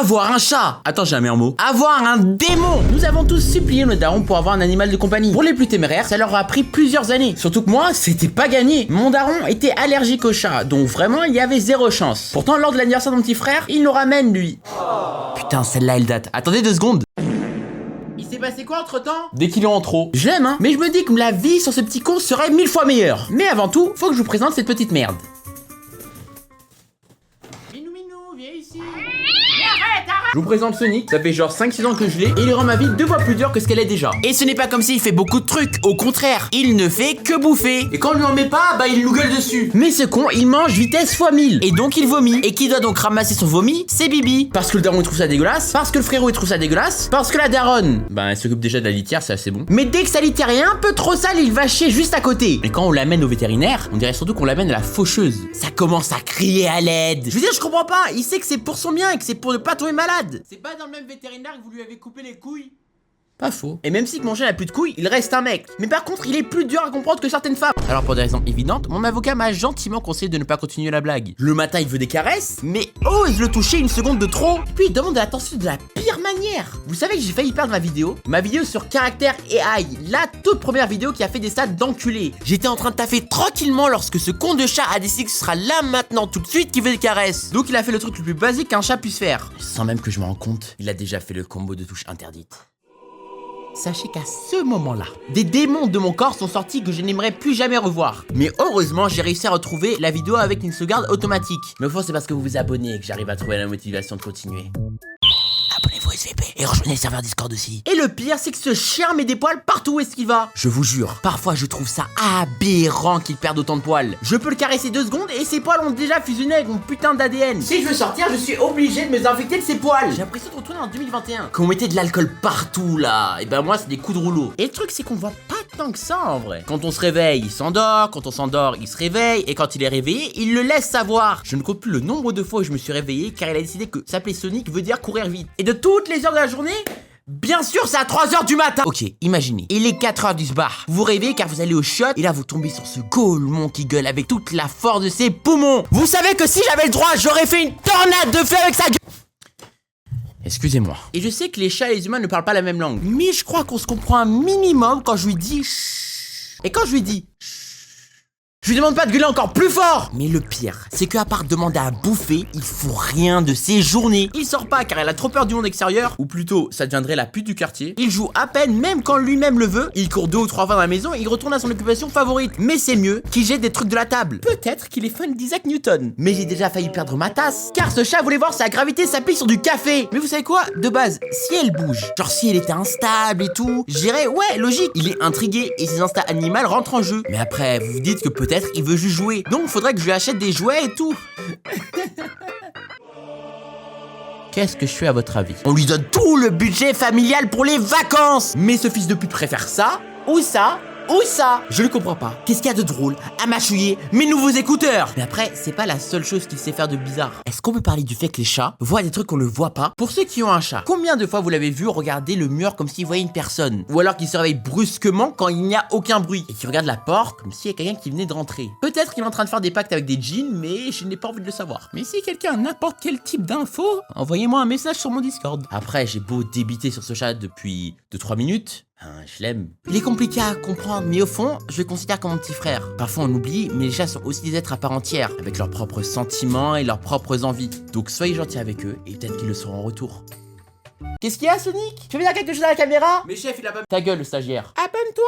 Avoir un chat. Attends, j'ai un meilleur mot. Avoir un démon. Nous avons tous supplié nos darons pour avoir un animal de compagnie. Pour les plus téméraires, ça leur a pris plusieurs années. Surtout que moi, c'était pas gagné. Mon daron était allergique au chat, donc vraiment, il y avait zéro chance. Pourtant, lors de l'anniversaire de mon petit frère, il nous ramène, lui. Putain, celle-là, elle date. Attendez 2 secondes. Il s'est passé quoi entre temps? Des kilos en trop. J'aime, hein, mais je me dis que la vie sur ce petit con serait 1000 fois meilleure. Mais avant tout, faut que je vous présente cette petite merde. Minou, viens ici. Je vous présente Sonic, ça fait genre 5-6 ans que je l'ai et il rend ma vie 2 fois plus dure que ce qu'elle est déjà. Et ce n'est pas comme s'il fait beaucoup de trucs, au contraire, il ne fait que bouffer. Et quand on lui en met pas, bah il nous gueule dessus. Mais ce con, il mange vitesse x 1000 et donc il vomit. Et qui doit donc ramasser son vomi? C'est Bibi. Parce que le daron il trouve ça dégueulasse, parce que le frérot il trouve ça dégueulasse, parce que la daronne, bah elle s'occupe déjà de la litière, c'est assez bon. Mais dès que sa litière est un peu trop sale, il va chier juste à côté. Et quand on l'amène au vétérinaire, on dirait surtout qu'on l'amène à la faucheuse. Ça commence à crier à l'aide. Je veux dire, je comprends pas, il sait que c'est pour son bien et que c'est pour ne pas tomber malade. C'est pas dans le même vétérinaire que vous lui avez coupé les couilles? Pas faux. Et même si que mon chat n'a plus de couilles, il reste un mec. Mais par contre, il est plus dur à comprendre que certaines femmes. Alors pour des raisons évidentes, mon avocat m'a gentiment conseillé de ne pas continuer la blague. Le matin, il veut des caresses, mais ose le toucher une seconde de trop. Puis il demande de l'attention de la pire manière. Vous savez que j'ai failli perdre ma vidéo sur caractère AI, la toute première vidéo qui a fait des stats d'enculé. J'étais en train de taffer tranquillement lorsque ce con de chat a décidé que ce sera là maintenant tout de suite qui veut des caresses. Donc il a fait le truc le plus basique qu'un chat puisse faire. Sans même que je me rende compte, il a déjà fait le combo de touches interdites. Sachez qu'à ce moment-là, des démons de mon corps sont sortis que je n'aimerais plus jamais revoir. Mais heureusement, j'ai réussi à retrouver la vidéo avec une sauvegarde automatique. Mais au fond, c'est parce que vous vous abonnez que j'arrive à trouver la motivation de continuer. Abonnez-vous SVP et rejoignez le serveur Discord aussi. Et le pire, c'est que ce chien met des poils partout où est-ce qu'il va. Je vous jure, parfois je trouve ça aberrant qu'il perde autant de poils. Je peux le caresser 2 secondes et ses poils ont déjà fusionné avec mon putain d'ADN. Si je veux sortir, je suis obligé de me désinfecter de ses poils. J'ai l'impression de retourner en 2021. Quand on mettait de l'alcool partout là, et ben moi c'est des coups de rouleau. Et le truc c'est qu'on voit pas tant que ça en vrai. Quand on se réveille, il s'endort, quand on s'endort, il se réveille, et quand il est réveillé, il le laisse savoir. Je ne compte plus le nombre de fois où je me suis réveillé car il a décidé que s'appeler Sonic veut dire courir vite. Et de toutes les heures de la journée, bien sûr, c'est à 3h du matin. Ok, imaginez, il est 4h du bar. Vous rêvez car vous allez au shot et là vous tombez sur ce golemon qui gueule avec toute la force de ses poumons. Vous savez que si j'avais le droit, j'aurais fait une tornade de feu avec sa gueule. Excusez-moi. Et je sais que les chats et les humains ne parlent pas la même langue, mais je crois qu'on se comprend un minimum quand je lui dis chut. Et quand je lui dis chut, je lui demande pas de gueuler encore plus fort. Mais le pire, c'est qu'à part demander à bouffer, il fout rien de ses journées. Il sort pas car il a trop peur du monde extérieur, ou plutôt, ça deviendrait la pute du quartier. Il joue à peine, même quand lui-même le veut. Il court 2 ou 3 fois dans la maison et il retourne à son occupation favorite. Mais c'est mieux qu'il jette des trucs de la table. Peut-être qu'il est fan d'Isaac Newton. Mais j'ai déjà failli perdre ma tasse, car ce chat voulait voir sa gravité s'applique sur du café. Mais vous savez quoi? De base, si elle bouge, genre si elle était instable et tout, je dirais ouais, logique. Il est intrigué et ses instincts animaux rentrent en jeu. Mais après, vous vous dites que peut-être il veut juste jouer. Donc faudrait que je lui achète des jouets et tout. Qu'est-ce que je fais à votre avis? On lui donne tout le budget familial pour les vacances. Mais ce fils de pute préfère ça ou ça ou ça. Je ne comprends pas. Qu'est-ce qu'il y a de drôle à mâchouiller mes nouveaux écouteurs? Mais après, c'est pas la seule chose qu'il sait faire de bizarre. Est-ce qu'on peut parler du fait que les chats voient des trucs qu'on ne voit pas? Pour ceux qui ont un chat, combien de fois vous l'avez vu regarder le mur comme s'il voyait une personne? Ou alors qu'il se réveille brusquement quand il n'y a aucun bruit et qu'il regarde la porte comme s'il y a quelqu'un qui venait de rentrer? Peut-être qu'il est en train de faire des pactes avec des djinns, mais je n'ai pas envie de le savoir. Mais si quelqu'un a n'importe quel type d'info, envoyez-moi un message sur mon Discord. Après, j'ai beau débiter sur ce chat depuis 2-3 minutes. Je l'aime. Il est compliqué à comprendre, mais au fond, je le considère comme mon petit frère. Parfois on oublie, mais les chats sont aussi des êtres à part entière, avec leurs propres sentiments et leurs propres envies. Donc soyez gentils avec eux, et peut-être qu'ils le seront en retour. Qu'est-ce qu'il y a, Sonic? Tu veux dire quelque chose à la caméra? Mais chef, il a pas... Ta gueule, le stagiaire. Abonne-toi.